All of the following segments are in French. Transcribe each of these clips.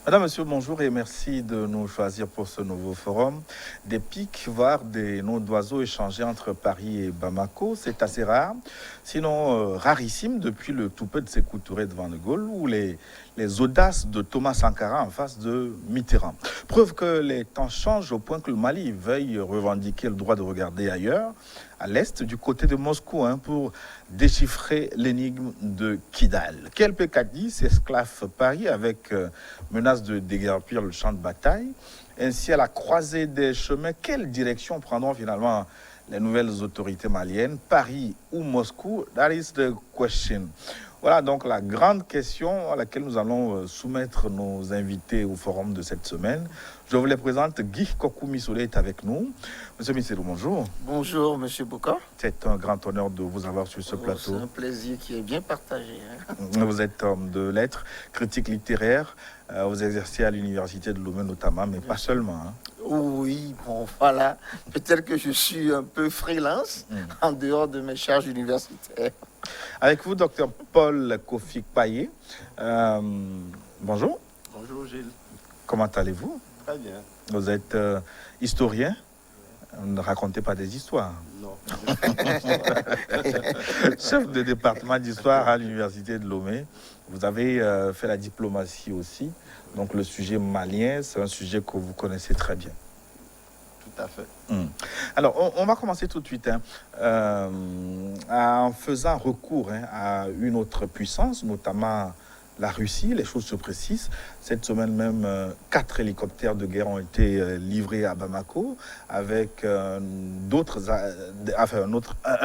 Madame, Monsieur, bonjour et merci de nous choisir pour ce nouveau forum. Des pics, voire des noms d'oiseaux échangés entre Paris et Bamako, c'est assez rare, sinon rarissime depuis le tout peu de Sékou Touré devant de Gaulle ou les audaces de Thomas Sankara en face de Mitterrand. Preuve que les temps changent au point que le Mali veuille revendiquer le droit de regarder ailleurs, à l'est, du côté de Moscou, pour déchiffrer l'énigme de Kidal. Quel Pekadi s'esclave Paris avec menace de déguerpir le champ de bataille. Ainsi, à la croisée des chemins, quelle direction prendront finalement les nouvelles autorités maliennes, Paris ou Moscou? That is the question. Voilà donc la grande question à laquelle nous allons soumettre nos invités au forum de cette semaine. Je vous les présente. Guy Kokou Missolé est avec nous. Monsieur Misselou, bonjour. Bonjour, Monsieur Bouka. C'est un grand honneur de vous avoir sur ce plateau. C'est un plaisir qui est bien partagé. Vous êtes homme de lettres, critique littéraire. Vous exercez à l'université de Lomé notamment, mais pas seulement. Oui, bon, voilà. Peut-être que je suis un peu freelance en dehors de mes charges universitaires. Avec vous, docteur Paul Kofi-Payet. Bonjour. Bonjour Gilles. Comment allez-vous? Très bien. Vous êtes historien. Ne racontez pas des histoires. Non. Chef de département d'histoire à l'université de Lomé. Vous avez fait la diplomatie aussi. Donc le sujet malien, c'est un sujet que vous connaissez très bien. Tout à fait. Alors, on va commencer tout de suite en faisant recours à une autre puissance, notamment la Russie. Les choses se précisent. Cette semaine même, 4 hélicoptères de guerre ont été livrés à Bamako avec un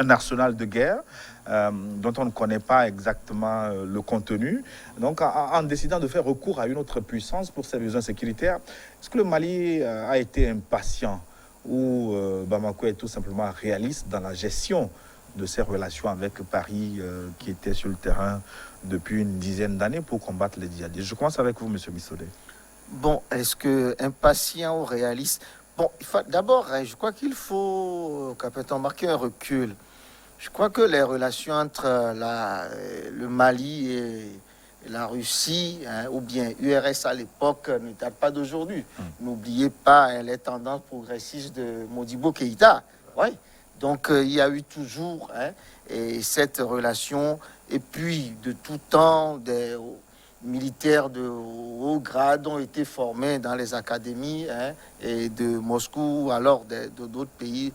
arsenal de guerre dont on ne connaît pas exactement le contenu. Donc, en décidant de faire recours à une autre puissance pour ses besoins sécuritaires, est-ce que le Mali a été impatient ou Bamako est tout simplement réaliste dans la gestion de ses relations avec Paris qui était sur le terrain depuis une dizaine d'années pour combattre les djihadistes? Je commence avec vous, M. Missolé. Bon, est-ce que impatient ou réaliste? Bon, d'abord, je crois qu'il faut, capitaine, marquer un recul. Je crois que les relations entre le Mali et la Russie, ou bien URS à l'époque, ne datent pas d'aujourd'hui. N'oubliez pas les tendances progressistes de Modibo Keïta. Ouais. Donc, il y a eu toujours et cette relation. Et puis, de tout temps, des militaires de haut grade ont été formés dans les académies et de Moscou, alors d'autres pays,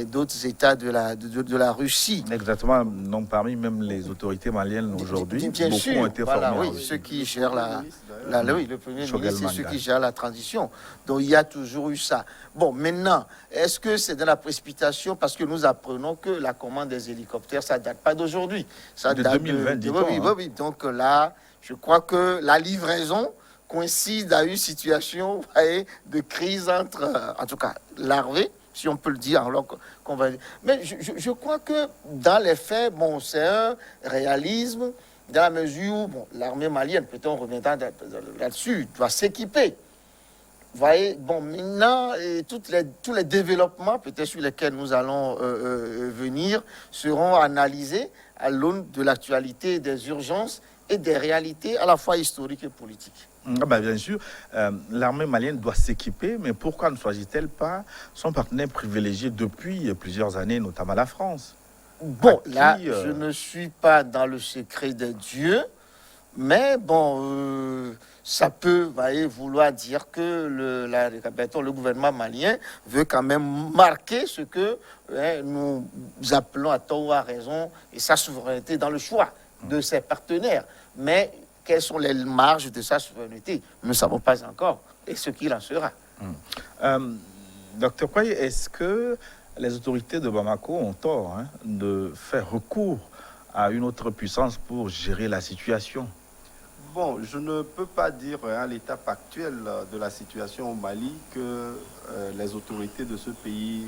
d'autres États de la Russie. Exactement, donc parmi même les autorités maliennes aujourd'hui, beaucoup sûr, ont été formés. Oui, ceux qui gèrent le premier ministre, c'est ceux qui gèrent la transition. Donc il y a toujours eu ça. Bon, maintenant, est-ce que c'est de la précipitation? Parce que nous apprenons que la commande des hélicoptères, ça ne date pas d'aujourd'hui. Ça date de 2020, oui. Donc là, je crois que la livraison coïncide à une situation de crise entre, en tout cas, l'armée, si on peut le dire, alors qu'on va. Mais je crois que dans les faits, bon, c'est un réalisme dans la mesure où l'armée malienne, peut-être on reviendra là-dessus, doit s'équiper. Vous voyez, bon, maintenant, tous les développements, peut-être sur lesquels nous allons venir, seront analysés à l'aune de l'actualité, des urgences et des réalités à la fois historiques et politiques. Bien sûr, l'armée malienne doit s'équiper, mais pourquoi ne choisit-elle pas son partenaire privilégié depuis plusieurs années, notamment la France? Bon, là, je ne suis pas dans le secret des dieux, mais bon, ça peut vouloir dire que le gouvernement malien veut quand même marquer ce que nous appelons à tort ou à raison et sa souveraineté dans le choix de ses partenaires. Mais quelles sont les marges de sa souveraineté? Nous ne savons pas encore, et ce qu'il en sera. Docteur Payet, est-ce que les autorités de Bamako ont tort de faire recours à une autre puissance pour gérer la situation? Bon, je ne peux pas dire à l'étape actuelle de la situation au Mali que les autorités de ce pays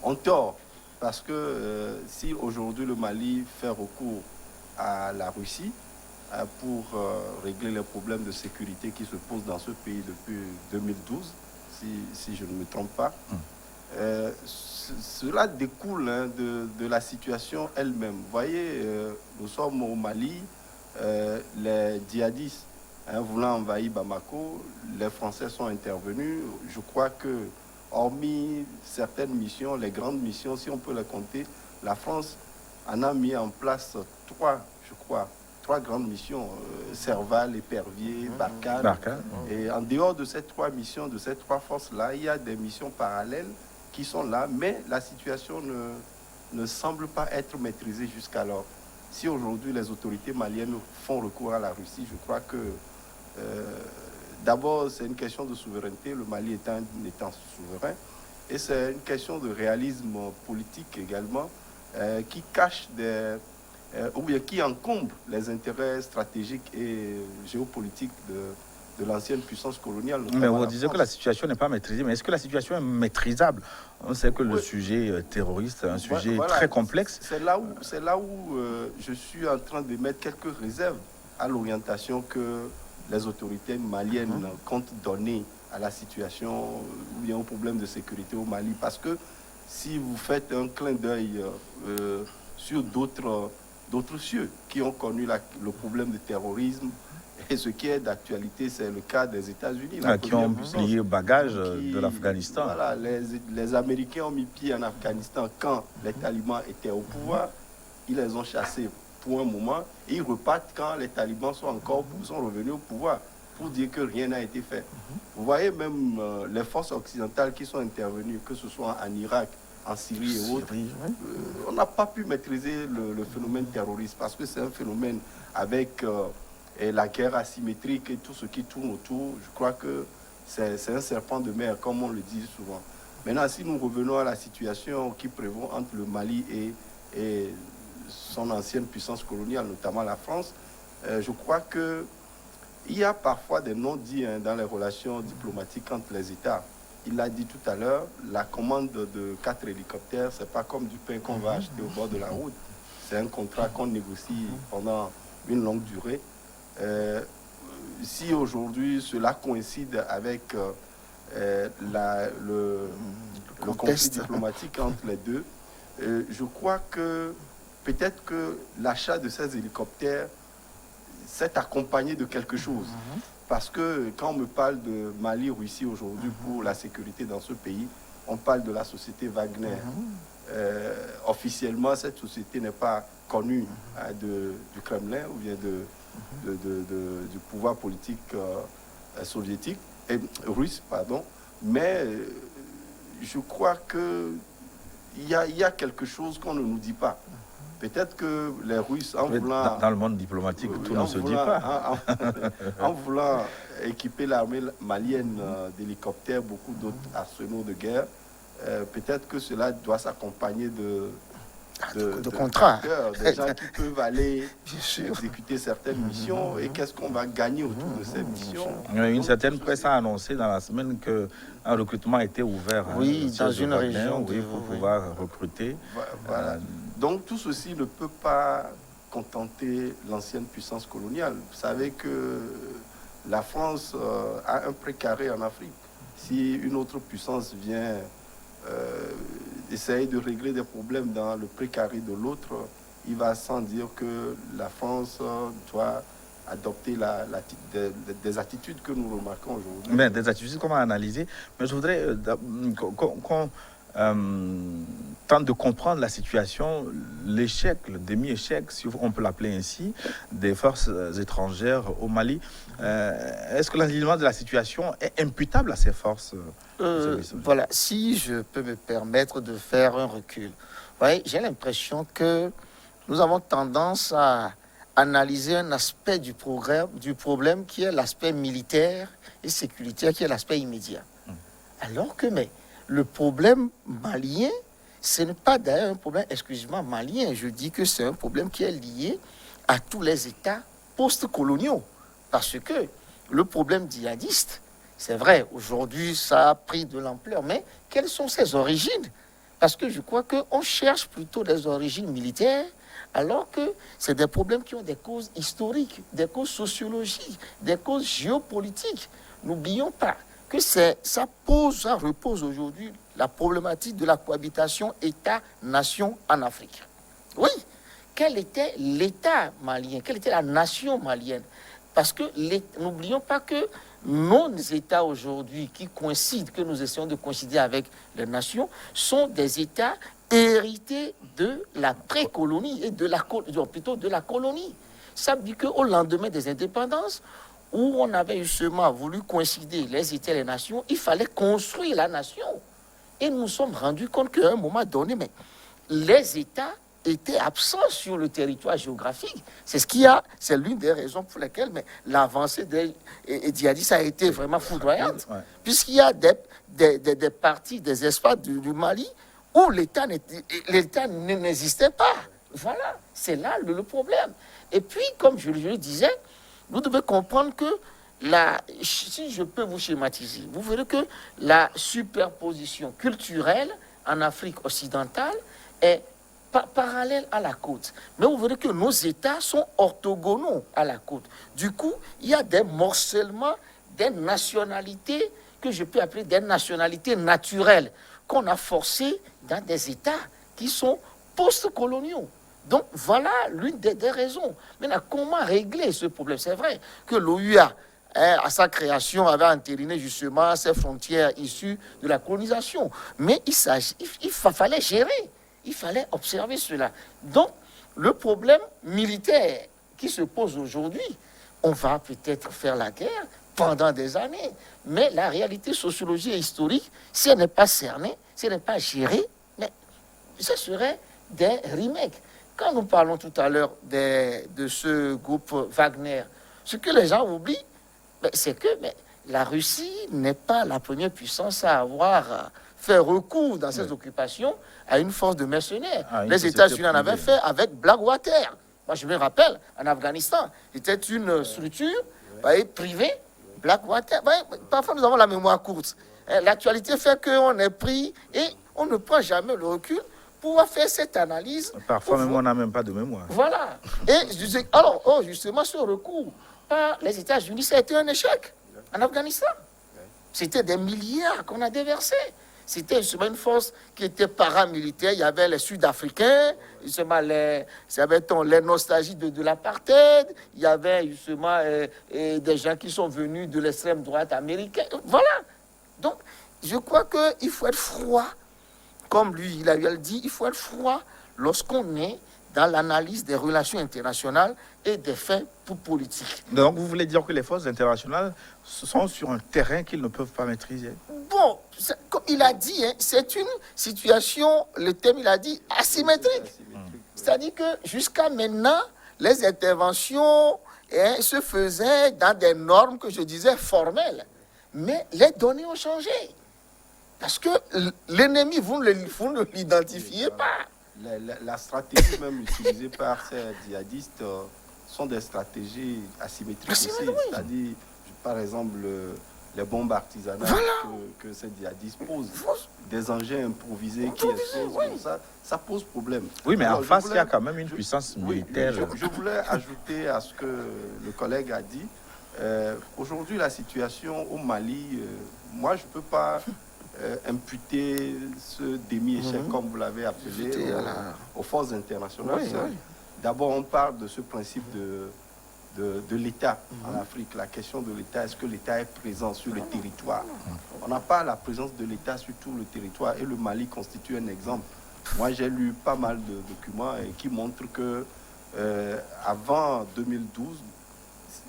ont tort. Parce que si aujourd'hui le Mali fait recours à la Russie pour régler les problèmes de sécurité qui se posent dans ce pays depuis 2012, si je ne me trompe pas, cela découle de la situation elle-même. Vous voyez, nous sommes au Mali, les djihadistes voulant envahir Bamako, les Français sont intervenus. Je crois que, hormis certaines missions, les grandes missions, si on peut les compter, la France en a mis en place trois grandes missions, Serval, Épervier, Barkhane. Et en dehors de ces trois missions, de ces trois forces-là, il y a des missions parallèles qui sont là, mais la situation ne semble pas être maîtrisée jusqu'alors. Si aujourd'hui les autorités maliennes font recours à la Russie, je crois que d'abord c'est une question de souveraineté, le Mali étant un État souverain, et c'est une question de réalisme politique également, qui cache ou bien qui encombre les intérêts stratégiques et géopolitiques de l'ancienne puissance coloniale. Mais vous disiez que la situation n'est pas maîtrisée, mais est-ce que la situation est maîtrisable? On sait que le sujet terroriste est un sujet très complexe. C'est là où je suis en train de mettre quelques réserves à l'orientation que les autorités maliennes comptent donner à la situation ou bien au problème de sécurité au Mali. Parce que si vous faites un clin d'œil sur d'autres cieux qui ont connu le problème de terrorisme, et ce qui est d'actualité, c'est le cas des États-Unis. Qui ont plié bagage de l'Afghanistan. Voilà, les Américains ont mis pied en Afghanistan quand les talibans étaient au pouvoir. Ils les ont chassés pour un moment et ils repartent quand les talibans sont revenus au pouvoir pour dire que rien n'a été fait. Vous voyez même les forces occidentales qui sont intervenues, que ce soit en Irak, en Syrie et autres, on n'a pas pu maîtriser le phénomène terroriste parce que c'est un phénomène avec et la guerre asymétrique et tout ce qui tourne autour. Je crois que c'est un serpent de mer, comme on le dit souvent. Maintenant, si nous revenons à la situation qui prévaut entre le Mali et son ancienne puissance coloniale, notamment la France, je crois qu'il y a parfois des non-dits dans les relations diplomatiques entre les États. Il l'a dit tout à l'heure, la commande de 4 hélicoptères, ce n'est pas comme du pain qu'on va acheter au bord de la route. C'est un contrat qu'on négocie pendant une longue durée. Si aujourd'hui cela coïncide avec le conflit diplomatique entre les deux, je crois que peut-être que l'achat de ces hélicoptères s'est accompagné de quelque chose. Parce que quand on me parle de Mali-Russie aujourd'hui pour la sécurité dans ce pays, on parle de la société Wagner. Officiellement, cette société n'est pas connue du Kremlin ou bien du pouvoir politique soviétique, russe, pardon. Mais je crois qu'il y a quelque chose qu'on ne nous dit pas. Peut-être que les Russes, en voulant... Dans le monde diplomatique, tout ne se dit pas. En voulant équiper l'armée malienne d'hélicoptères, beaucoup d'autres arsenaux de guerre, peut-être que cela doit s'accompagner de contrats. Des gens qui peuvent aller exécuter certaines missions. Et qu'est-ce qu'on va gagner autour de ces missions? Une certaine presse a annoncé dans la semaine qu'un recrutement a été ouvert. Dans une région. Pour pouvoir recruter. Voilà. Donc tout ceci ne peut pas contenter l'ancienne puissance coloniale. Vous savez que la France a un précaré en Afrique. Si une autre puissance vient essayer de régler des problèmes dans le précaré de l'autre, il va sans dire que la France doit adopter des attitudes que nous remarquons aujourd'hui. Mais des attitudes qu'on va analyser. Mais je voudrais qu'on tente de comprendre la situation, l'échec, le demi-échec, si on peut l'appeler ainsi, des forces étrangères au Mali. Est-ce que l'alignement de la situation est imputable à ces forces? Voilà, si je peux me permettre de faire un recul. Voyez, j'ai l'impression que nous avons tendance à analyser un aspect du problème qui est l'aspect militaire et sécuritaire, qui est l'aspect immédiat. Alors que le problème malien, ce n'est pas d'ailleurs un problème exclusivement malien. Je dis que c'est un problème qui est lié à tous les États post-coloniaux. Parce que le problème djihadiste, c'est vrai, aujourd'hui, ça a pris de l'ampleur. Mais quelles sont ses origines? Parce que je crois qu'on cherche plutôt des origines militaires, alors que c'est des problèmes qui ont des causes historiques, des causes sociologiques, des causes géopolitiques. N'oublions pas que ça repose aujourd'hui la problématique de la cohabitation État-nation en Afrique. Oui, quel était l'État malien? Quelle était la nation malienne? Parce que n'oublions pas que nos États aujourd'hui qui coïncident, que nous essayons de coïncider avec les nations, sont des États hérités de la pré-colonie et plutôt de la colonie. Ça veut dire qu'au lendemain des indépendances, où on avait justement voulu coïncider les États et les nations, il fallait construire la nation. Et nous nous sommes rendus compte qu'à un moment donné, mais les États étaient absents sur le territoire géographique. C'est l'une des raisons pour lesquelles l'avancée des djihadistes a été vraiment foudroyante. Ouais. Puisqu'il y a des parties, des espaces du Mali où l'État n'existait pas. Voilà, c'est là le problème. Et puis, comme je le disais, vous devez comprendre que si je peux vous schématiser, vous verrez que la superposition culturelle en Afrique occidentale est parallèle à la côte. Mais vous verrez que nos États sont orthogonaux à la côte. Du coup, il y a des morcellements des nationalités que je peux appeler des nationalités naturelles qu'on a forcées dans des États qui sont post-coloniaux. Donc, voilà l'une des raisons. Maintenant, comment régler ce problème? C'est vrai que l'OUA, à sa création, avait entériné justement ces frontières issues de la colonisation. Mais il fallait gérer. Il fallait observer cela. Donc, le problème militaire qui se pose aujourd'hui, on va peut-être faire la guerre pendant des années. Mais la réalité sociologique et historique, si elle n'est pas cernée, si elle n'est pas gérée, mais ce serait des remakes. Quand nous parlons tout à l'heure de ce groupe Wagner, ce que les gens oublient, c'est que la Russie n'est pas la première puissance à avoir fait recours dans ces occupations à une force de mercenaires. Les États-Unis en avaient fait avec Blackwater. Moi, je me rappelle, en Afghanistan, c'était une structure privée, Blackwater. Parfois, nous avons la mémoire courte. L'actualité fait qu'on est pris et on ne prend jamais le recul pour faire cette analyse. Parfois, même on n'a même pas de mémoire. Voilà. Et alors, justement, ce recours par les États-Unis, ça a été un échec en Afghanistan. C'était des milliards qu'on a déversés. C'était justement une force qui était paramilitaire. Il y avait les Sud-Africains, justement les nostalgies de l'apartheid. Il y avait justement des gens qui sont venus de l'extrême droite américaine. Voilà. Donc, je crois qu'il faut être froid. Comme lui, il a dit, il faut être froid lorsqu'on est dans l'analyse des relations internationales et des faits politiques. Donc, vous voulez dire que les forces internationales sont sur un terrain qu'ils ne peuvent pas maîtriser? Bon, comme il a dit, c'est une situation, le thème, il a dit, asymétrique. C'est-à-dire que jusqu'à maintenant, les interventions se faisaient dans des normes que je disais formelles. Mais les données ont changé. Parce que l'ennemi, vous ne l'identifiez pas. La stratégie même utilisée par ces djihadistes sont des stratégies asymétriques aussi. Oui. C'est-à-dire, par exemple, les bombes artisanales que ces djihadistes posent, des engins improvisés qui explosent, ça pose problème. Oui, mais en face, il y a quand même une puissance militaire. Je voulais ajouter à ce que le collègue a dit. Aujourd'hui, la situation au Mali, moi, je ne peux pas imputer ce demi-échec, comme vous l'avez appelé, aux forces internationales. D'abord, on parle de ce principe de l'État en Afrique. La question de l'État, est-ce que l'État est présent sur le territoire? On n'a pas la présence de l'État sur tout le territoire et le Mali constitue un exemple. Moi, j'ai lu pas mal de documents qui montrent que avant 2012,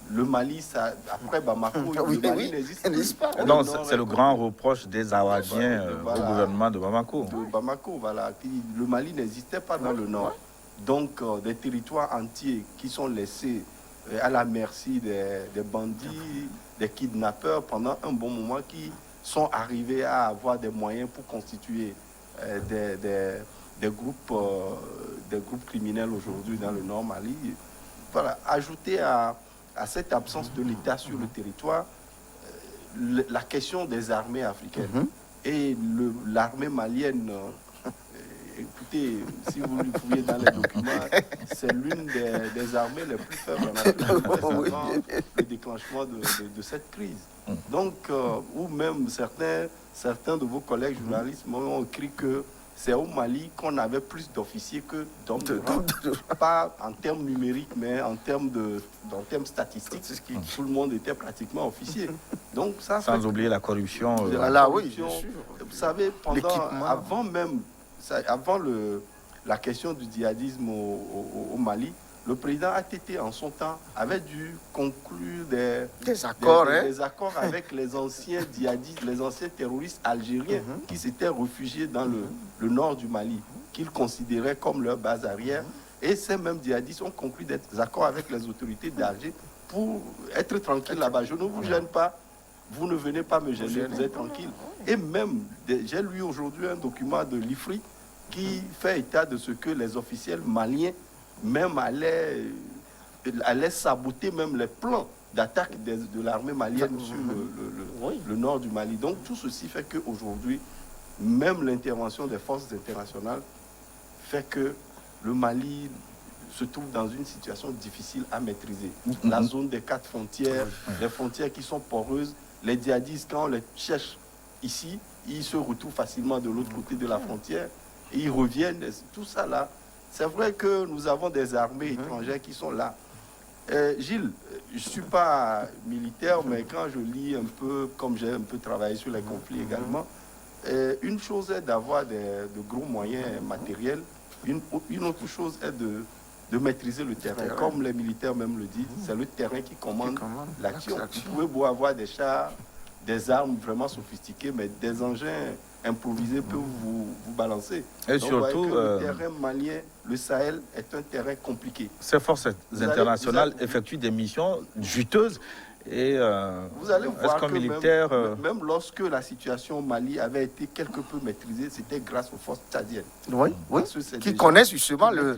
le Mali, après Bamako, le Mali n'existe pas. Non, c'est le grand reproche des Awadiens au gouvernement de Bamako. De Bamako, voilà. Le Mali n'existait pas dans le nord. Donc, des territoires entiers qui sont laissés à la merci des bandits, des kidnappeurs pendant un bon moment, qui sont arrivés à avoir des moyens pour constituer des groupes criminels aujourd'hui dans le nord Mali. Voilà, ajouter à cette absence de l'État sur le territoire, la question des armées africaines et l'armée malienne. Écoutez, si vous le fouillez dans les documents, c'est l'une des armées les plus faibles en Afrique avant le déclenchement de cette crise. Donc, ou même certains de vos collègues journalistes m'ont écrit que c'est au Mali qu'on avait plus d'officiers que d'hommes de rang. Pas en termes numériques, mais en termes statistiques. Tout le monde était pratiquement officier. Donc, ça, sans oublier la corruption. Voilà, oui, bien sûr. Vous savez, avant la question du djihadisme au Mali, le président ATT, en son temps, avait dû conclure des accords avec les anciens djihadistes, les anciens terroristes algériens qui s'étaient réfugiés dans le nord du Mali, qu'ils considéraient comme leur base arrière. Et ces mêmes djihadistes ont conclu des accords avec les autorités d'Alger pour être tranquilles là-bas. Je ne vous gêne pas, vous ne venez pas me gêner, vous êtes tranquille. Et même, j'ai lu aujourd'hui un document de l'IFRI qui fait état de ce que les officiels maliens même allaient saboter même les plans d'attaque de l'armée malienne sur le nord du Mali. Donc tout ceci fait qu'aujourd'hui, même l'intervention des forces internationales fait que le Mali se trouve dans une situation difficile à maîtriser. La zone des 4 frontières, les frontières qui sont poreuses, les djihadistes, quand on les cherche ici, ils se retrouvent facilement de l'autre côté de la frontière et ils reviennent. Tout ça là, c'est vrai que nous avons des armées étrangères qui sont là. Gilles, je ne suis pas militaire, mais quand je lis un peu, comme j'ai un peu travaillé sur les conflits également, une chose est d'avoir de gros moyens matériels, une autre chose est de maîtriser le terrain. Comme les militaires même le disent, c'est le terrain qui commande l'action. Vous pouvez beau avoir des chars, des armes vraiment sophistiquées, mais des engins improvisés peuvent vous balancer. Et donc, surtout, le terrain malien, le Sahel, est un terrain compliqué. Ces forces internationales effectuent des missions juteuses. Et vous allez voir que militaire, même lorsque la situation au Mali avait été quelque peu maîtrisée, c'était grâce aux forces tchadiennes. Oui, qui connaissent justement le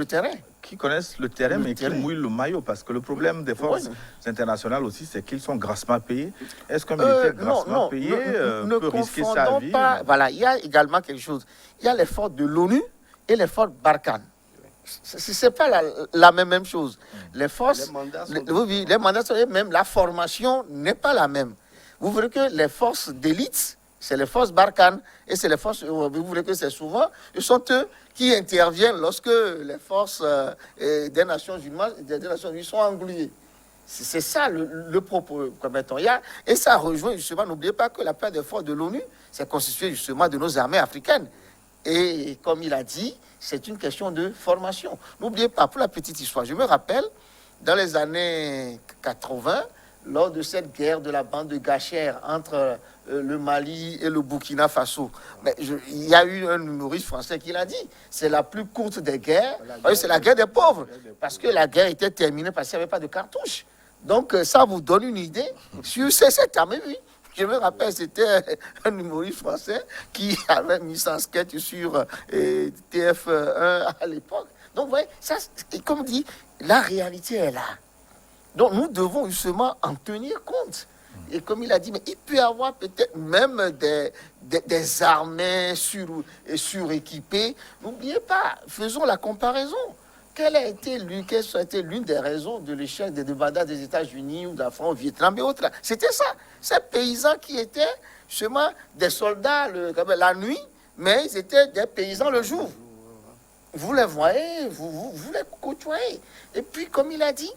terrain. Qui connaissent le terrain, mais qui mouillent le maillot. Parce que le problème des forces internationales aussi, c'est qu'ils sont grassement payés. Est-ce qu'un militaire grassement payé peut risquer sa vie? Voilà, il y a également quelque chose. Il y a les forces de l'ONU et les forces Barkhane. Ce n'est pas la même chose. Les forces, les mandats sont les mêmes, la formation n'est pas la même. Vous verrez que les forces d'élite, c'est les forces Barkhane, et c'est les forces, vous verrez que c'est souvent, ce sont eux qui interviennent lorsque les forces des Nations Unies sont engluées. C'est ça le propos. Et ça rejoint justement, n'oubliez pas que la plupart des forces de l'ONU, c'est constitué justement de nos armées africaines. Et comme il a dit, c'est une question de formation. N'oubliez pas, pour la petite histoire, je me rappelle, dans les années 80, lors de cette guerre de la bande de Gacher entre le Mali et le Burkina Faso, il y a eu un humoriste français qui l'a dit, c'est la plus courte des guerres, c'est la guerre des pauvres, parce que la guerre était terminée parce qu'il n'y avait pas de cartouches. Donc ça vous donne une idée sur cette armée, oui. Je me rappelle, c'était un humoriste français qui avait mis sa sketch sur TF1 à l'époque. Donc, vous voyez, ça, comme dit, la réalité est là. Donc, nous devons justement en tenir compte. Et comme il a dit, mais il peut y avoir peut-être même des armées suréquipées. N'oubliez pas, faisons la comparaison. Quelle a été l'une des raisons de l'échec des débandades des États-Unis ou de la France au Vietnam et autres? C'était ça. Ces paysans qui étaient justement des soldats la nuit, mais ils étaient des paysans le jour. Vous les voyez, vous les côtoyez. Et puis, comme il a dit,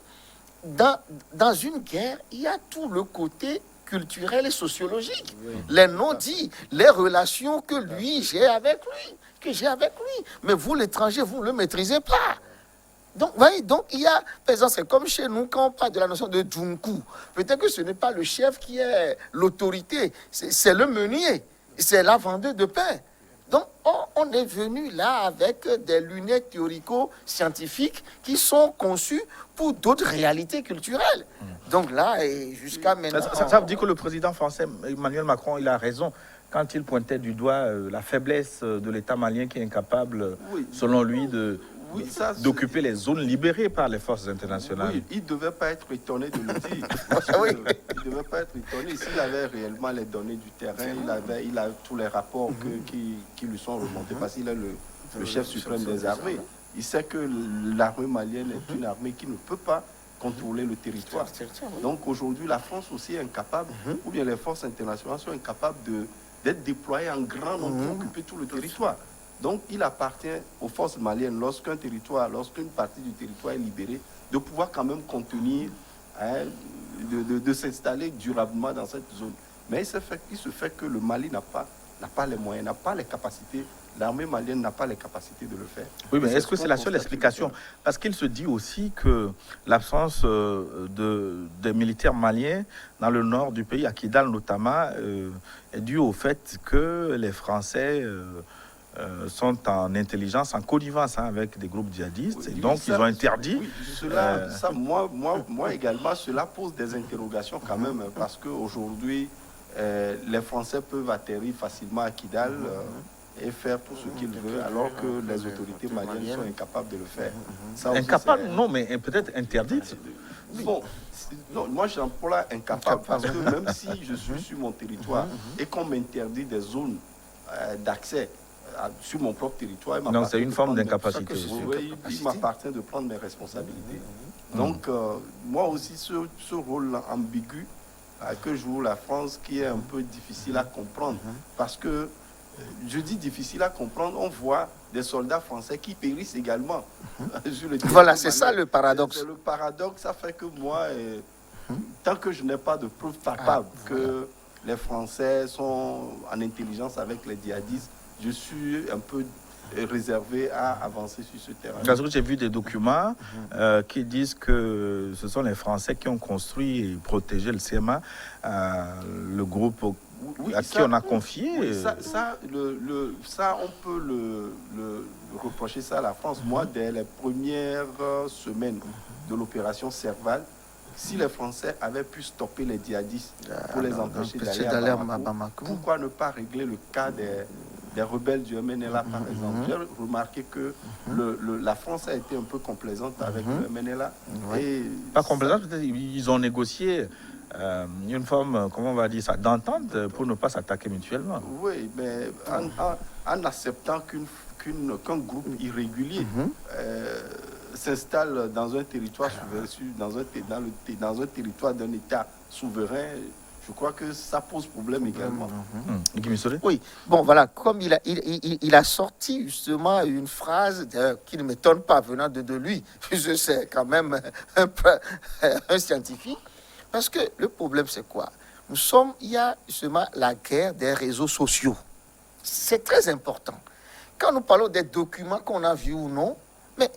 dans une guerre, il y a tout le côté culturel et sociologique. Les non-dits, les relations que j'ai avec lui. Mais vous, l'étranger, vous ne le maîtrisez pas. Donc, voyez, il y a, par exemple, c'est comme chez nous, quand on parle de la notion de Djunku, peut-être que ce n'est pas le chef qui est l'autorité, c'est le meunier, c'est la vendeuse de pain. Donc, on est venu là avec des lunettes théorico-scientifiques qui sont conçues pour d'autres réalités culturelles. Donc là, et jusqu'à maintenant... Ça veut dire que le président français, Emmanuel Macron, il a raison quand il pointait du doigt la faiblesse de l'État malien qui est incapable, selon lui, d'occuper les zones libérées par les forces internationales. Oui, il ne devait pas être étonné de le dire. Il ne devait pas être étonné. S'il avait réellement les données du terrain, il a tous les rapports qui lui sont remontés, parce qu'il est le chef suprême des armées. Il sait que l'armée malienne est une armée qui ne peut pas contrôler le territoire. Donc aujourd'hui, la France aussi est incapable, ou bien les forces internationales sont incapables d'être déployés en grand nombre pour occuper tout le territoire. Donc, il appartient aux forces maliennes, lorsqu'une partie du territoire est libérée, de pouvoir quand même contenir, hein, de s'installer durablement dans cette zone. Mais il se fait que le Mali n'a pas les moyens, n'a pas les capacités. L'armée malienne n'a pas les capacités de le faire. Oui, mais est-ce que c'est la seule explication? Parce qu'il se dit aussi que l'absence des militaires maliens dans le nord du pays, à Kidal notamment, est due au fait que les Français sont en intelligence, en connivence avec des groupes djihadistes. Oui, et donc, ils ont interdit. Oui, moi également, cela pose des interrogations quand même, parce qu'aujourd'hui, les Français peuvent atterrir facilement à Kidal et faire tout ce qu'ils veulent, alors que les autorités maliennes sont incapables de le faire. Incapables, non, mais peut-être interdites. Bon, non, moi j'emploie incapable, parce que même si je suis sur mon territoire et qu'on m'interdit des zones d'accès sur mon propre territoire, donc c'est une forme d'incapacité. Il m'appartient de prendre mes responsabilités. Donc moi aussi ce rôle ambigu que joue la France, qui est un peu difficile à comprendre, parce que je dis difficile à comprendre, on voit des soldats français qui périssent également sur le terrain. Voilà, c'est ça le paradoxe. C'est le paradoxe, ça fait que moi, tant que je n'ai pas de preuves palpables que les Français sont en intelligence avec les djihadistes, je suis un peu réservé à avancer sur ce terrain. Parce que j'ai vu des documents qui disent que ce sont les Français qui ont construit et protégé le CMA, le groupe à qui on a confié. Oui, ça, on peut le reprocher ça à la France. Moi, dès les premières semaines de l'opération Serval, si les Français avaient pu stopper les djihadistes pour les empêcher d'aller à Bamako, pourquoi ne pas régler le cas des rebelles du MNLA, par exemple? J'ai remarqué que la France a été un peu complaisante avec le MNLA. Et pas complaisante, peut-être ils ont négocié une forme, comment on va dire ça, d'entente pour ne pas s'attaquer mutuellement. Oui, mais en acceptant qu'un groupe irrégulier s'installe dans un territoire dans un territoire d'un État souverain, je crois que ça pose problème également. Oui, bon voilà, comme il a sorti justement une phrase qui ne m'étonne pas venant de lui, puisque c'est quand même un scientifique, parce que le problème c'est quoi? Il y a justement la guerre des réseaux sociaux. C'est très important. Quand nous parlons des documents qu'on a vus ou non, mais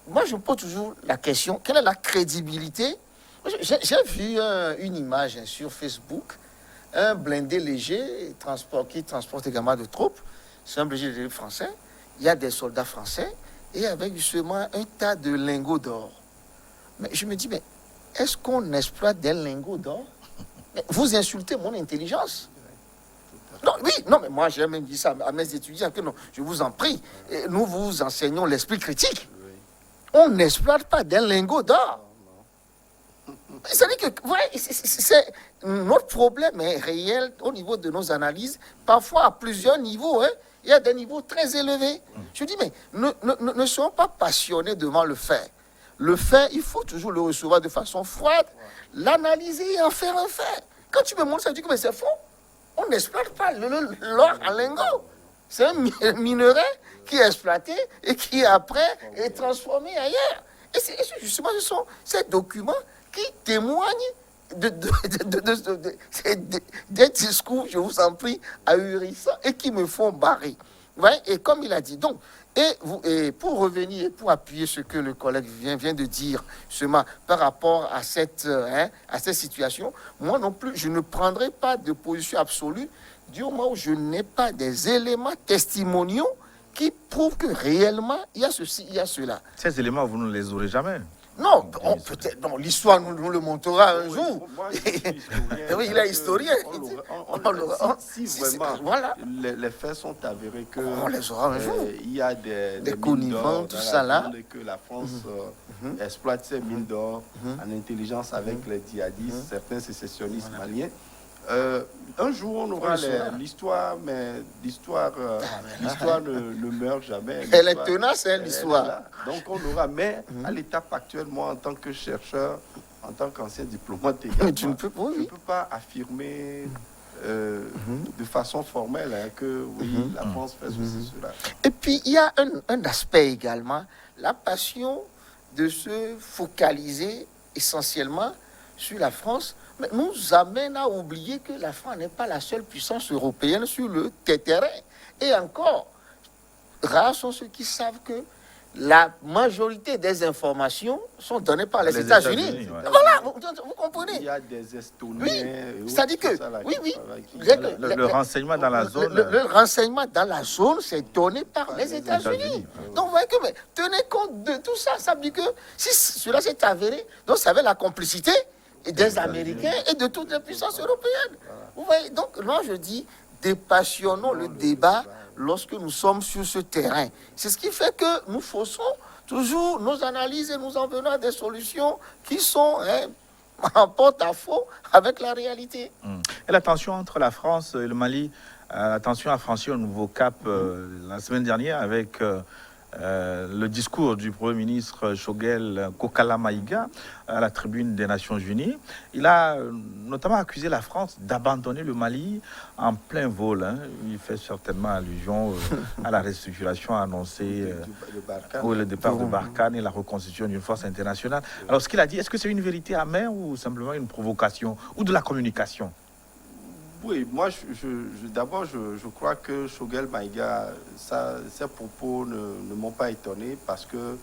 moi je me pose toujours la question, quelle est la crédibilité? J'ai vu une image sur Facebook, un blindé léger qui transporte également de troupes. C'est un blindé léger français. Il y a des soldats français et avec justement un tas de lingots d'or. Mais je me dis, mais est-ce qu'on exploite des lingots d'or? Vous insultez mon intelligence. Non, oui, non, mais moi j'ai même dit ça à mes étudiants, que non, je vous en prie, nous vous enseignons l'esprit critique. On n'exploite pas des lingots d'or. C'est-à-dire que ouais, notre problème est réel au niveau de nos analyses, parfois à plusieurs niveaux. Hein. Il y a des niveaux très élevés. Je dis, mais ne soyons pas passionnés devant le fait. Le fait, il faut toujours le recevoir de façon froide, l'analyser et en faire un fait. Quand tu me montres ça, tu dis que c'est faux. On n'exploite pas l'or en lingots. C'est un minerai qui est exploité et qui après est transformé ailleurs. Et justement, ce sont ces documents qui témoignent des discours, je vous en prie, ahurissants et qui me font barrer. Ouais, et comme il a dit, donc, et pour revenir et pour appuyer ce que le collègue vient de dire, justement, par rapport à cette situation, moi non plus, je ne prendrai pas de position absolue du moment où je n'ai pas des éléments testimoniaux qui prouvent que réellement, il y a ceci, il y a cela. Ces éléments, vous ne les aurez jamais. Non, peut-être, non, l'histoire nous le montrera un jour. Moi, oui, il est historien. Si vraiment voilà. les faits sont avérés que on les aura un jour. Il y a des connivents, tout ça là. Et que la France exploite ces mines d'or en intelligence avec les djihadistes, certains sécessionnistes maliens. Un jour, on aura l'histoire, mais l'histoire ne meurt jamais. Elle est tenace, hein, l'histoire. Donc, on aura, mais à l'étape actuelle, moi, en tant que chercheur, en tant qu'ancien diplomate, également, je ne peux pas affirmer de façon formelle hein, que oui, la France fait ceci, cela. Et puis, il y a un aspect également, la passion de se focaliser essentiellement sur la France, mais nous amène à oublier que la France n'est pas la seule puissance européenne sur le terrain. Et encore, rares sont ceux qui savent que la majorité des informations sont données par les États-Unis. Ouais. Voilà, vous comprenez? Il y a des Estoniens. Oui, c'est-à-dire que, Le renseignement dans la zone. Le renseignement dans la zone, c'est donné par les États-Unis. Donc, vous voyez que, mais, tenez compte de tout ça. Ça veut dire que si cela s'est avéré, donc ça avait la complicité des Américains et de toutes les puissances européennes. Vous voyez, donc, moi, je dis, dépassionnons le débat lorsque nous sommes sur ce terrain. C'est ce qui fait que nous faussons toujours nos analyses et nous en venons à des solutions qui sont en porte-à-faux avec la réalité. Et la tension entre la France et le Mali, la tension a franchi un nouveau cap la semaine dernière avec le discours du Premier ministre Choguel Kokala Maïga à la tribune des Nations Unies. Il a notamment accusé la France d'abandonner le Mali en plein vol. Hein. Il fait certainement allusion à la restructuration annoncée, le départ de Barkhane et la reconstitution d'une force internationale. Alors ce qu'il a dit, est-ce que c'est une vérité amère ou simplement une provocation ou de la communication? Oui, moi, d'abord, je crois que Choguel Maïga, ses propos ne m'ont pas étonné parce que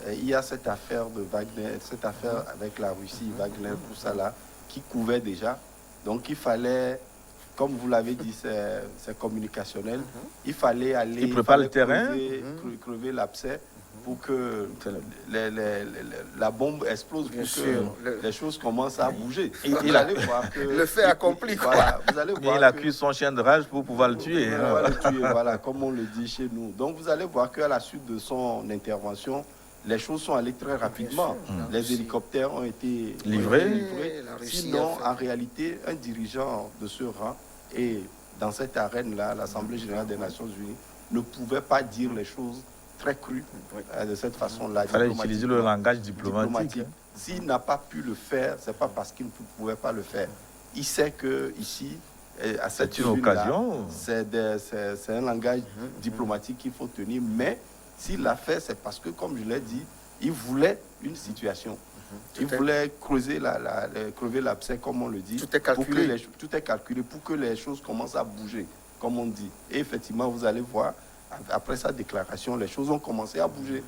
il y a cette affaire de Wagner, cette affaire avec la Russie, Wagner, tout ça là, qui couvait déjà. Donc, il fallait, comme vous l'avez dit, c'est communicationnel. Il fallait aller... Il prépare le terrain. Crever l'abcès pour que la bombe explose, pour que les choses commencent à bouger. Vous allez voir que le fait accompli. Voilà, vous allez voir il accuse son chien de rage pour pouvoir le tuer. Voilà, comme on le dit chez nous. Donc vous allez voir qu'à la suite de son intervention, les choses sont allées très rapidement. Les hélicoptères ont été livrés. Sinon, en réalité, un dirigeant de ce rang et dans cette arène-là, l'Assemblée générale des Nations Unies, ne pouvait pas dire les choses très cru de cette façon-là. Il fallait utiliser le langage diplomatique. S'il n'a pas pu le faire, ce n'est pas parce qu'il ne pouvait pas le faire. Il sait que ici, à cette occasion, c'est un langage diplomatique qu'il faut tenir. Mais s'il l'a fait, c'est parce que, comme je l'ai dit, il voulait une situation. Il voulait crever l'abcès, comme on le dit. Tout est calculé. Tout est calculé pour que les choses commencent à bouger, comme on dit. Et effectivement, vous allez voir, après sa déclaration, les choses ont commencé à bouger.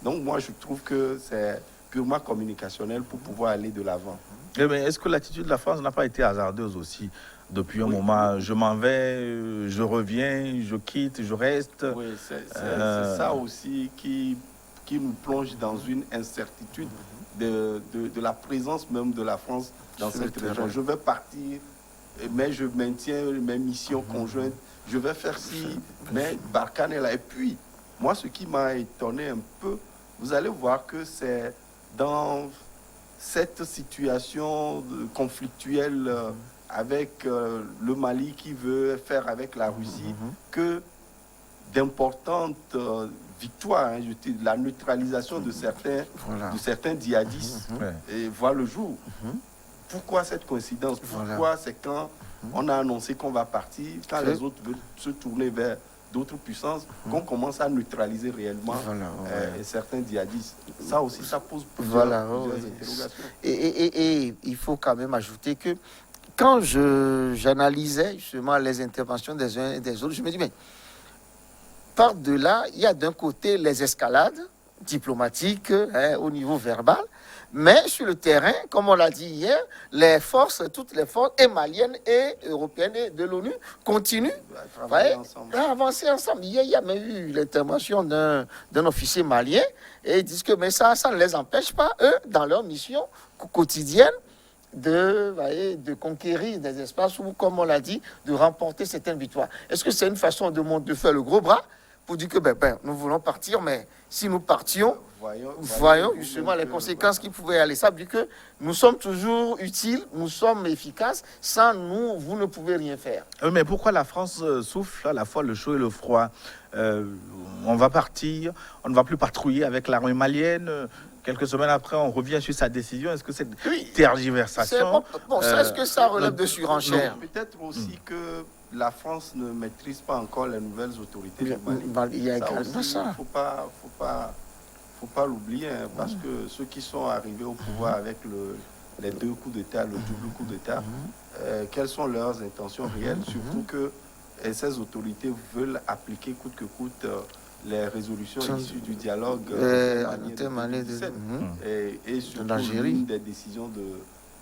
Donc moi, je trouve que c'est purement communicationnel pour pouvoir aller de l'avant. Est-ce que l'attitude de la France n'a pas été hasardeuse aussi depuis un moment? Je m'en vais, je reviens, je quitte, je reste. Oui, c'est ça aussi qui nous plonge dans une incertitude de la présence même de la France dans cette région. Je vais partir, mais je maintiens mes missions conjointes. Je vais faire ci, mais Barkhane est là. Et puis, moi, ce qui m'a étonné un peu, vous allez voir que c'est dans cette situation conflictuelle avec le Mali qui veut faire avec la Russie que d'importantes victoires, la neutralisation de certains djihadistes voient le jour. Pourquoi cette coïncidence? Pourquoi c'est quand on a annoncé qu'on va partir, quand les autres veulent se tourner vers d'autres puissances, qu'on commence à neutraliser réellement certains djihadistes? Ça aussi, ça pose plusieurs interrogations. Et il faut quand même ajouter que quand j'analysais justement les interventions des uns et des autres, je me dis, mais par-delà, il y a d'un côté les escalades diplomatiques au niveau verbal, mais sur le terrain, comme on l'a dit hier, toutes les forces, et maliennes et européennes et de l'ONU, continuent à avancer ensemble. Hier, il y a même eu l'intervention d'un officier malien, et ils disent que mais ça ne les empêche pas, eux, dans leur mission quotidienne, de conquérir des espaces ou, comme on l'a dit, de remporter certaines victoires. Est-ce que c'est une façon de faire le gros bras pour dire que nous voulons partir, mais si nous partions, voyons justement les conséquences qui pouvaient aller. Ça veut dire que nous sommes toujours utiles, nous sommes efficaces. Sans nous, vous ne pouvez rien faire. Mais pourquoi la France souffle à la fois le chaud et le froid? On va partir, on ne va plus patrouiller avec l'armée malienne. quelques semaines après, on revient sur sa décision. Est-ce que cette Oui. tergiversation... Ça, est-ce que ça relève de surenchère? Peut-être aussi que la France ne maîtrise pas encore les nouvelles autorités du Mali. Il y a Ça également aussi, ça. faut pas l'oublier, hein, parce que ceux qui sont arrivés au pouvoir avec les deux coups d'État, le double coup d'État, quelles sont leurs intentions réelles, surtout que ces autorités veulent appliquer coûte que coûte les résolutions issues du dialogue de 2017. Et surtout, l'une des décisions de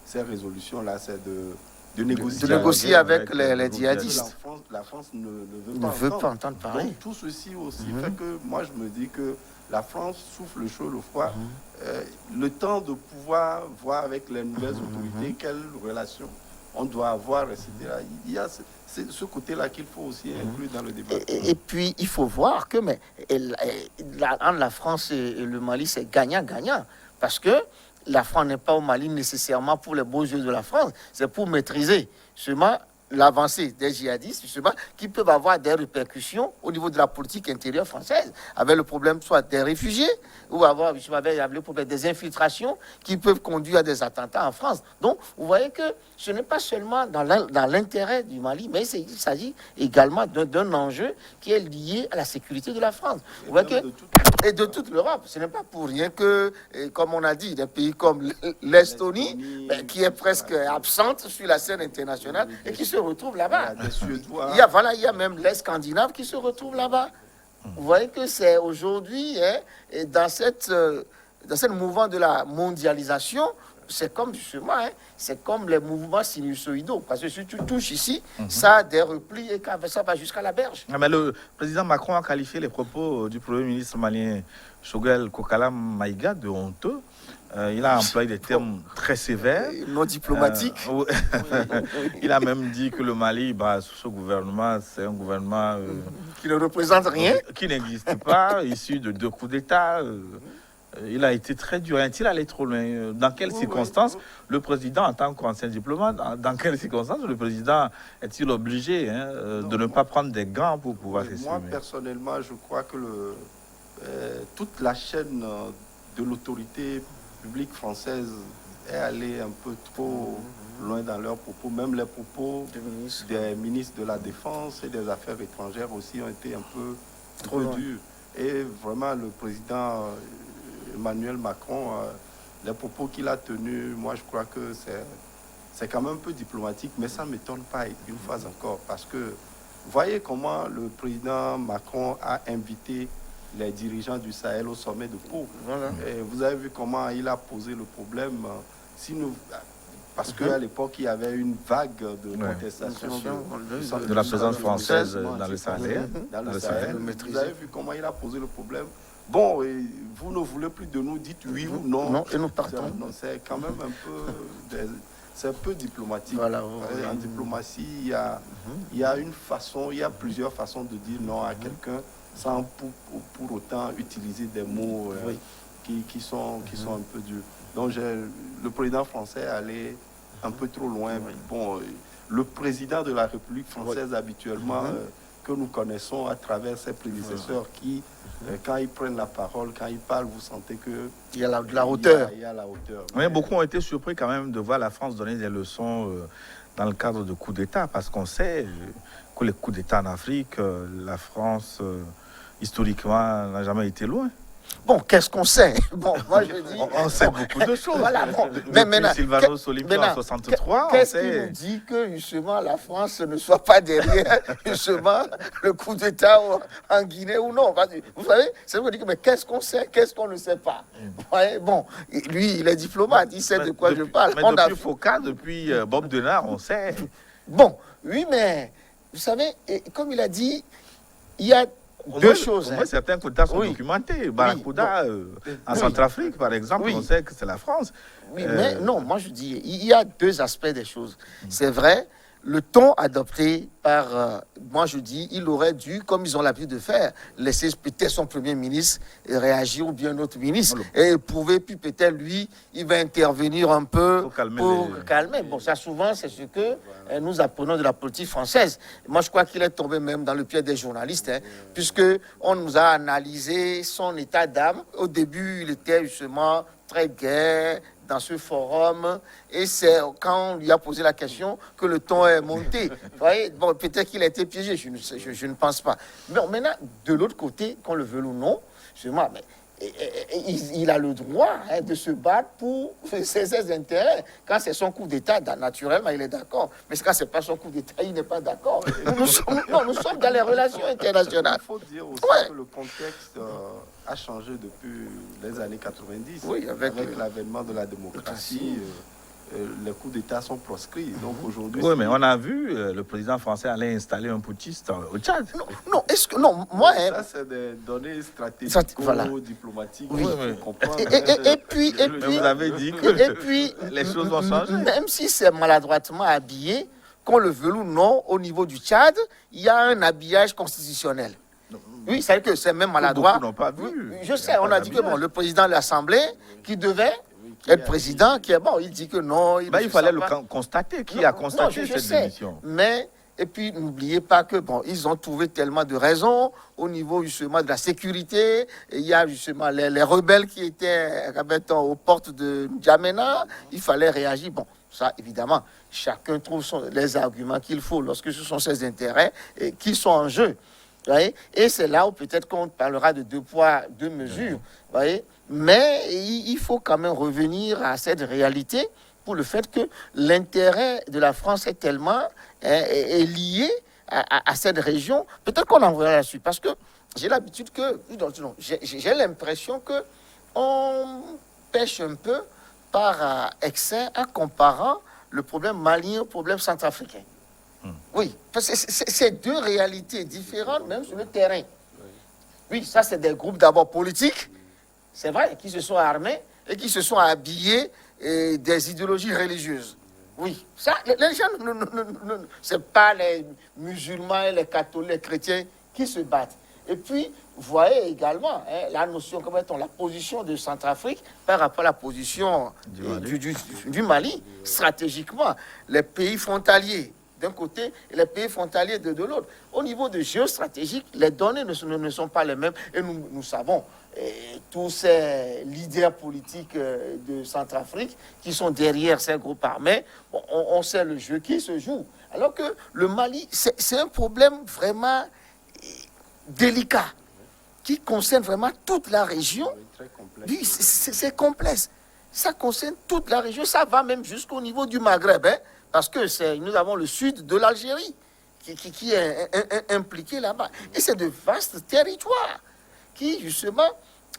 ces résolutions-là, c'est de négocier avec les djihadistes. La France ne ne veut pas entendre parler. Donc, tout ceci aussi fait que moi, je me dis que la France souffle le chaud, le froid. Le temps de pouvoir voir avec les nouvelles autorités quelles relations on doit avoir, etc. Il y a ce côté-là qu'il faut aussi inclure dans le débat. Et puis, il faut voir que entre la France et le Mali, c'est gagnant-gagnant. Parce que la France n'est pas au Mali nécessairement pour les beaux yeux de la France, c'est pour maîtriser seulement l'avancée des djihadistes, justement, qui peuvent avoir des répercussions au niveau de la politique intérieure française, avec le problème soit des réfugiés, ou avec le problème des infiltrations qui peuvent conduire à des attentats en France. Donc, vous voyez que ce n'est pas seulement dans l'intérêt du Mali, mais il s'agit également d'un enjeu qui est lié à la sécurité de la France. Vous voyez et de toute l'Europe. Ce n'est pas pour rien que, comme on a dit, des pays comme l'Estonie, qui est presque absente sur la scène internationale et qui se retrouve là-bas. Il y a même les Scandinaves qui se retrouvent là-bas. Vous voyez que c'est aujourd'hui, dans cette mouvement de la mondialisation, c'est comme justement, c'est comme les mouvements sinusoïdaux. Parce que si tu touches ici, ça a des replis et ça va jusqu'à la berge. Mais le président Macron a qualifié les propos du Premier ministre malien Choguel Kokala Maïga de honteux. Il a employé des termes très sévères. Non diplomatiques. Il a même dit que le Mali, ce gouvernement, c'est un gouvernement... qui ne représente rien. Qui n'existe pas, issu de 2 coups d'État. Il a été très dur. Est-il allé trop loin? Dans quelles circonstances le président, en tant qu'ancien diplomate, dans quelles circonstances le président est-il obligé de ne pas prendre des gants pour pouvoir s'exprimer? Moi, personnellement, je crois que toute la chaîne de l'autorité publique française est allée un peu trop loin dans leurs propos. Même les propos des ministres de la Défense et des Affaires étrangères aussi ont été un peu trop durs. Et vraiment, le président Emmanuel Macron, les propos qu'il a tenus, moi je crois que c'est quand même un peu diplomatique, mais ça ne m'étonne pas une fois encore, parce que voyez comment le président Macron a invité les dirigeants du Sahel au sommet de Pau. Et vous avez vu comment il a posé le problème. Parce qu'à l'époque, il y avait une vague de protestation de la présence française dans le Sahel. Vous avez vu comment il a posé le problème. Bon, vous ne voulez plus de nous, dites oui ou non. Non, et nous partons. C'est quand même un peu... C'est un peu diplomatique. En diplomatie, il y a une façon, il y a plusieurs façons de dire non à quelqu'un sans pour autant utiliser des mots qui sont un peu durs. Donc, le président français allait un peu trop loin. Bon, le président de la République française, habituellement, que nous connaissons à travers ses prédécesseurs qui, quand ils prennent la parole, quand ils parlent, vous sentez qu'il y a la hauteur. Il y a la hauteur. Mais beaucoup ont été surpris quand même de voir la France donner des leçons dans le cadre de coups d'État, parce qu'on sait que les coups d'État en Afrique, la France, historiquement, n'a jamais été loin. Bon, qu'est-ce qu'on sait? Bon, moi je dis... On sait beaucoup de choses. Voilà, bon. Mais maintenant, Silvano Solipio en 63, qu'est-ce qui nous dit que justement la France ne soit pas derrière justement le coup d'État en Guinée ou non? Vous savez, c'est vous dire, mais qu'est-ce qu'on sait? Qu'est-ce qu'on ne sait pas? Ouais, bon, lui, il est diplomate, il sait de quoi je parle. Mais depuis Foucault, depuis Bob Denard, on sait. Bon, oui, mais vous savez, comme il a dit, il y a deux choses. Au moins, certains coups d'État sont documentés. Barracuda, en Centrafrique, par exemple, on sait que c'est la France. Oui, mais non, moi je dis, il y a deux aspects des choses. C'est vrai, le ton adopté par, moi je dis, il aurait dû, comme ils ont l'habitude de faire, laisser peut-être son premier ministre réagir ou bien un autre ministre et prouver, puis peut-être lui, il va intervenir un peu pour calmer. Bon, ça souvent, c'est ce que nous apprenons de la politique française. Moi, je crois qu'il est tombé même dans le pied des journalistes, puisque on nous a analysé son état d'âme. Au début, il était justement très gai dans ce forum, et c'est quand on lui a posé la question que le ton est monté. Vous voyez, bon, peut-être qu'il a été piégé, je ne pense pas. Mais maintenant, de l'autre côté, qu'on le veuille ou non, justement, mais il a le droit de se battre pour ses intérêts. Quand c'est son coup d'État, naturellement, il est d'accord. Mais quand ce n'est pas son coup d'État, il n'est pas d'accord. Nous sommes dans les relations internationales. Il faut dire aussi que le contexte a changé depuis les années 90. Oui, avec l'avènement de la démocratie. Les coups d'État sont proscrits. Donc aujourd'hui. Oui, mais on a vu le président français aller installer un putschiste au Tchad. Non, est-ce que. Non, moi. Ça, c'est des données stratégico-diplomatiques. Oui. Et puis, vous avez dit que les choses vont changer. Même si c'est maladroitement habillé, qu'on le veuille ou non, au niveau du Tchad, il y a un habillage constitutionnel. Oui, c'est-à-dire que c'est même maladroit. Beaucoup n'ont pas vu. Je sais, on a dit que bon, le président de l'Assemblée, qui devait être président, qui est bon, il dit que non. Il fallait le constater. Qui a constaté cette démission? Mais, et puis, n'oubliez pas que, bon, ils ont trouvé tellement de raisons au niveau, justement, de la sécurité. Et il y a, justement, les rebelles qui étaient, aux portes de N'Djamena. Il fallait réagir. Bon, ça, évidemment, chacun trouve les arguments qu'il faut lorsque ce sont ses intérêts et qui sont en jeu. Voyez? Et c'est là où peut-être qu'on parlera de 2 poids, 2 mesures. Voyez? Mais il faut quand même revenir à cette réalité pour le fait que l'intérêt de la France est tellement est lié à cette région. Peut-être qu'on en verra là-dessus. Parce que j'ai l'habitude que... J'ai l'impression que on pêche un peu par excès en comparant le problème malien au problème centrafricain. Oui, parce que c'est 2 réalités différentes, même sur le terrain. Oui, ça, c'est des groupes d'abord politiques, c'est vrai, qui se sont armés et qui se sont habillés des idéologies religieuses. Oui, ça, les gens, ce n'est pas les musulmans, les catholiques, les chrétiens qui se battent. Et puis, vous voyez également la notion, la position de Centrafrique par rapport à la position du Mali, stratégiquement, les pays frontaliers d'un côté et les pays frontaliers de l'autre. Au niveau de géostratégique, les données ne sont pas les mêmes. Et nous savons, tous ces leaders politiques de Centrafrique qui sont derrière ces groupes armés, bon, on sait le jeu qui se joue. Alors que le Mali, c'est un problème vraiment délicat qui concerne vraiment toute la région. Oui, c'est complexe. Ça concerne toute la région. Ça va même jusqu'au niveau du Maghreb, parce que nous avons le sud de l'Algérie qui est impliqué là-bas. Et c'est de vastes territoires qui, justement,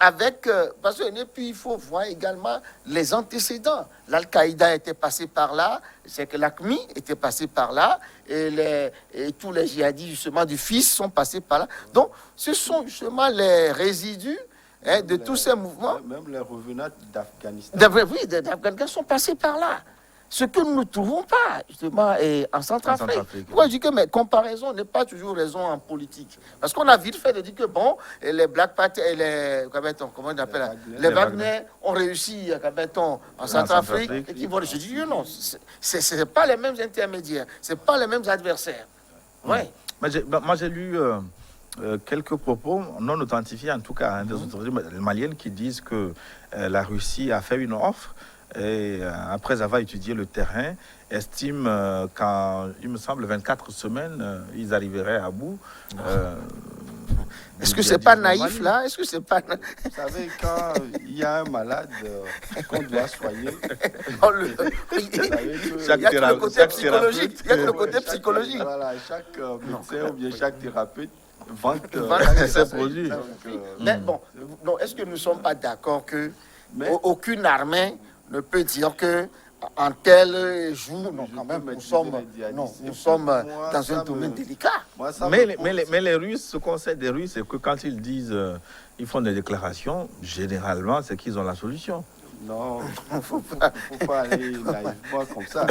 parce que, et puis il faut voir également les antécédents. L'Al-Qaïda était passé par là, c'est que l'AQMI était passé par là, et tous les djihadistes, justement, du fils sont passés par là. Donc, ce sont justement les résidus de tous ces mouvements. Même les revenants d'Afghanistan. Oui, d'Afghanistan sont passés par là. Ce que nous ne trouvons pas, justement, en Centrafrique. Pourquoi je dis que mes comparaisons n'est pas toujours raison en politique? Parce qu'on a vite fait de dire que, bon, les Black Party et les Wagner ont réussi en Centrafrique. Et qui vont, je dis non, ce n'est pas les mêmes intermédiaires, ce n'est pas les mêmes adversaires. Ouais. Moi, j'ai lu quelques propos non authentifiés, en tout cas, des autorités maliennes qui disent que la Russie a fait une offre. Et après avoir étudié le terrain, estime qu'en, il me semble, 24 semaines, ils arriveraient à bout. Est-ce que c'est pas naïf, là? Est-ce que c'est pas... Vous savez, quand il y a un malade qu'on doit soigner... Il y a que le côté psychologique. Il y a que le côté psychologique. Voilà, chaque médecin ou bien chaque thérapeute vante ses produits. Mais bon, est-ce que nous ne sommes pas d'accord que aucune armée ne peut dire que en tel jour, non, quand même, nous sommes dans un domaine délicat. Mais les Russes, ce qu'on sait des Russes, c'est que quand ils disent, ils font des déclarations, généralement, c'est qu'ils ont la solution. Non, il ne faut pas aller naïvement comme ça.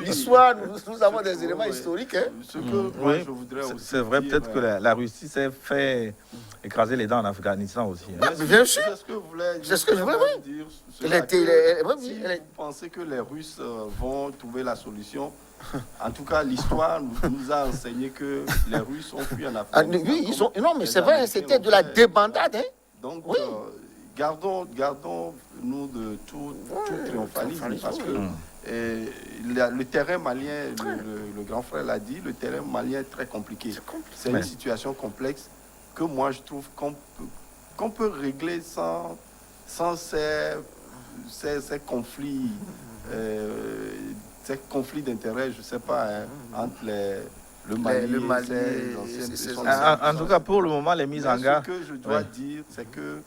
L'histoire, nous avons des éléments historiques. Ce que moi, je voudrais aussi c'est vrai, dire, peut-être que la Russie s'est fait écraser les dents en Afghanistan aussi. Bien sûr. C'est ce que je voulais dire. Si vous pensez que les Russes vont trouver la solution, en tout cas, l'histoire nous a enseigné que les Russes ont fui en Afghanistan. Oui, non, mais c'est vrai, c'était de la débandade. Donc, gardons-nous de tout triomphalisme, parce que le terrain malien, le grand frère l'a dit, le terrain malien est très compliqué. C'est une situation complexe que moi je trouve qu'on peut régler sans ces conflits, d'intérêts, je ne sais pas, hein, entre le Mali et ses anciennes puissances. En tout cas, pour le moment, les mises en garde. Ce que je dois dire, c'est que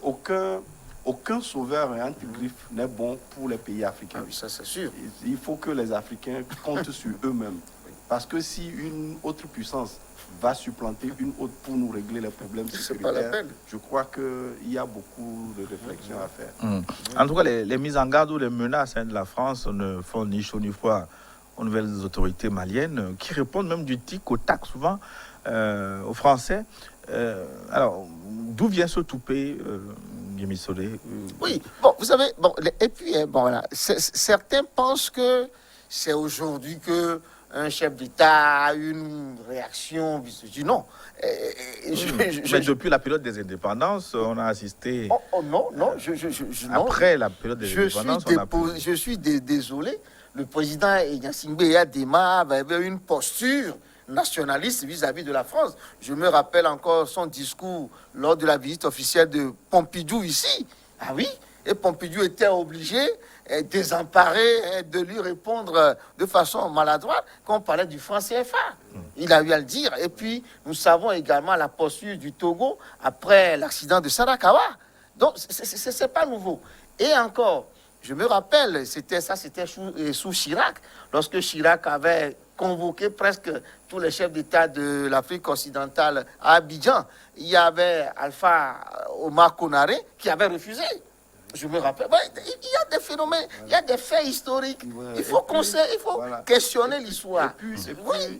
aucun sauveur entre griffes n'est bon pour les pays africains. Oui, ça c'est sûr. Il faut que les Africains comptent sur eux-mêmes. Parce que si une autre puissance va supplanter une autre pour nous régler les problèmes sécuritaires, je crois qu'il y a beaucoup de réflexions à faire. En tout cas, les mises en garde ou les menaces de la France ne font ni chaud ni froid aux nouvelles autorités maliennes, qui répondent même du tic au tac souvent aux Français. Alors, d'où vient ce toupet, Guémy Solé? Oui, bon, vous savez, bon, et puis, bon, voilà, certains pensent que c'est aujourd'hui que un chef d'État a une réaction. Je dis non. Mais depuis la période des indépendances, on a assisté. Non. Après la période des indépendances, je suis désolé. Le président Gnassingbé Eyadema avait une posture nationaliste vis-à-vis de la France. Je me rappelle encore son discours lors de la visite officielle de Pompidou ici. Ah oui, et Pompidou était obligé, désemparé, de lui répondre de façon maladroite quand on parlait du franc CFA. Il a eu à le dire. Et puis, nous savons également la posture du Togo après l'accident de Sarakawa. Donc, ce n'est pas nouveau. Et encore, je me rappelle, c'était sous Chirac, lorsque Chirac avait convoqué presque tous les chefs d'État de l'Afrique occidentale à Abidjan. Il y avait Alpha Omar Konaré qui avait refusé. Je me rappelle. Il y a des phénomènes, il y a des faits historiques. Il faut questionner l'histoire. Et puis,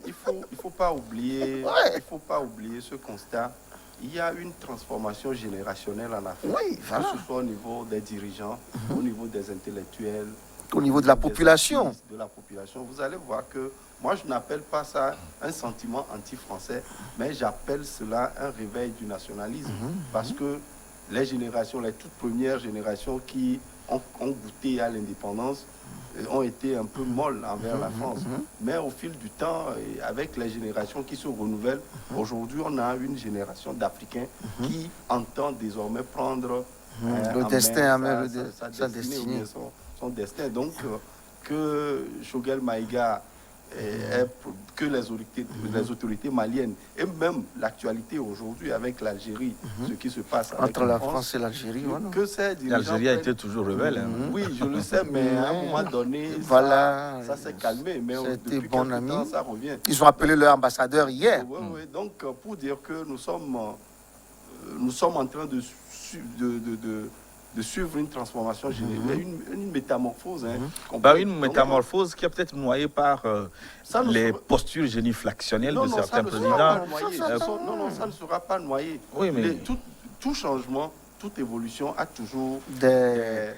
il faut pas oublier ce constat. Il y a une transformation générationnelle en Afrique, que ce soit au niveau des dirigeants, au niveau des intellectuels, au niveau de la population. Vous allez voir que moi, je n'appelle pas ça un sentiment anti-français, mais j'appelle cela un réveil du nationalisme. Parce que les toutes premières générations qui ont goûté à l'indépendance ont été un peu molles envers la France. Mais au fil du temps, et avec les générations qui se renouvellent, aujourd'hui, on a une génération d'Africains qui entend désormais prendre sa destinée. Son destin. Donc, que Choguel Maïga, que les autorités maliennes, et même l'actualité aujourd'hui avec l'Algérie, ce qui se passe entre la France et l'Algérie. L'Algérie a été toujours rebelle. Oui, je le sais, mais à un moment donné, ça s'est calmé. Mais depuis quelque temps, ça revient. Ils ont appelé leur ambassadeur hier. Donc, pour dire que nous sommes en train de suivre une transformation générale, une métamorphose. Une métamorphose qui est peut-être noyée par les postures géniflactionnelles de certains présidents. Non, ça ne sera pas noyé. Oui, mais tout changement, toute évolution a toujours des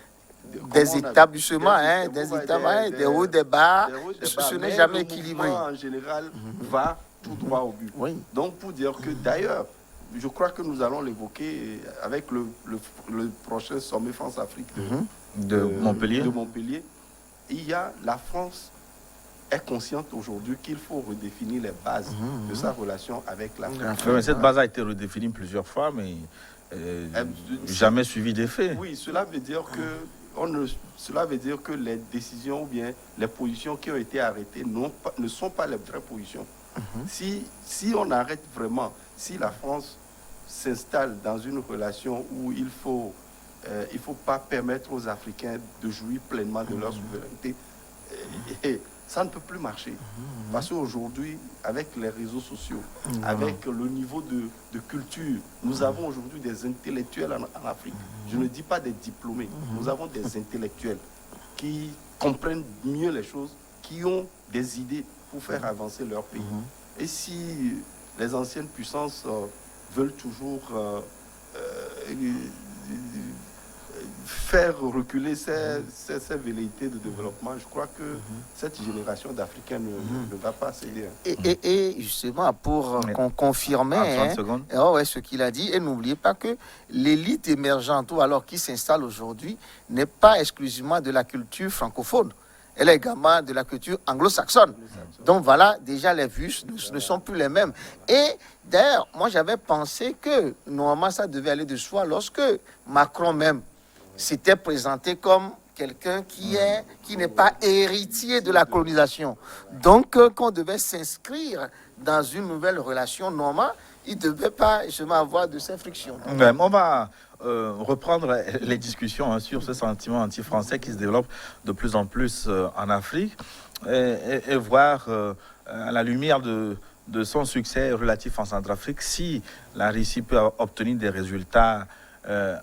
établissements, des hauts, des bas. Ce n'est jamais équilibré. En général, va tout droit au but. Donc, pour dire que d'ailleurs, je crois que nous allons l'évoquer avec le prochain sommet France-Afrique de Montpellier. La France est consciente aujourd'hui qu'il faut redéfinir les bases de sa relation avec l'Afrique. Cette base a été redéfinie plusieurs fois, mais jamais suivi d'effet. Oui, cela veut dire que les décisions ou bien les positions qui ont été arrêtées ne sont pas les vraies positions. Si on arrête vraiment, si la France s'installe dans une relation où il faut pas permettre aux Africains de jouir pleinement de leur souveraineté, ça ne peut plus marcher. Parce qu'aujourd'hui, avec les réseaux sociaux, avec le niveau de culture, nous avons aujourd'hui des intellectuels en Afrique. Je ne dis pas des diplômés, nous avons des intellectuels qui comprennent mieux les choses, qui ont des idées pour faire avancer leur pays. Et si les anciennes puissances veulent toujours faire reculer ces velléités de développement. Je crois que cette génération d'Africains ne va pas céder. Et justement, pour confirmer ce qu'il a dit, et n'oubliez pas que l'élite émergente, ou alors qui s'installe aujourd'hui, n'est pas exclusivement de la culture francophone. Elle est également de la culture anglo-saxonne. Donc voilà, déjà les vues ne sont plus les mêmes. Et d'ailleurs, moi j'avais pensé que normalement ça devait aller de soi lorsque Macron même s'était présenté comme quelqu'un qui n'est pas héritier de la colonisation. Donc qu'on devait s'inscrire dans une nouvelle relation normale, il ne devait pas justement avoir de ces frictions. On va reprendre les discussions sur ce sentiment anti-français qui se développe de plus en plus en Afrique et voir à la lumière de son succès relatif en Centrafrique si la Russie peut obtenir des résultats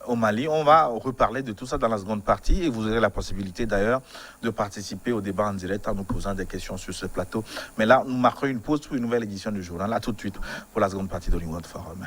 au Mali. On va reparler de tout ça dans la seconde partie et vous aurez la possibilité d'ailleurs de participer au débat en direct en nous posant des questions sur ce plateau. Mais là, nous marquerons une pause pour une nouvelle édition du journal. Là tout de suite pour la seconde partie de l'Hollywood Forum.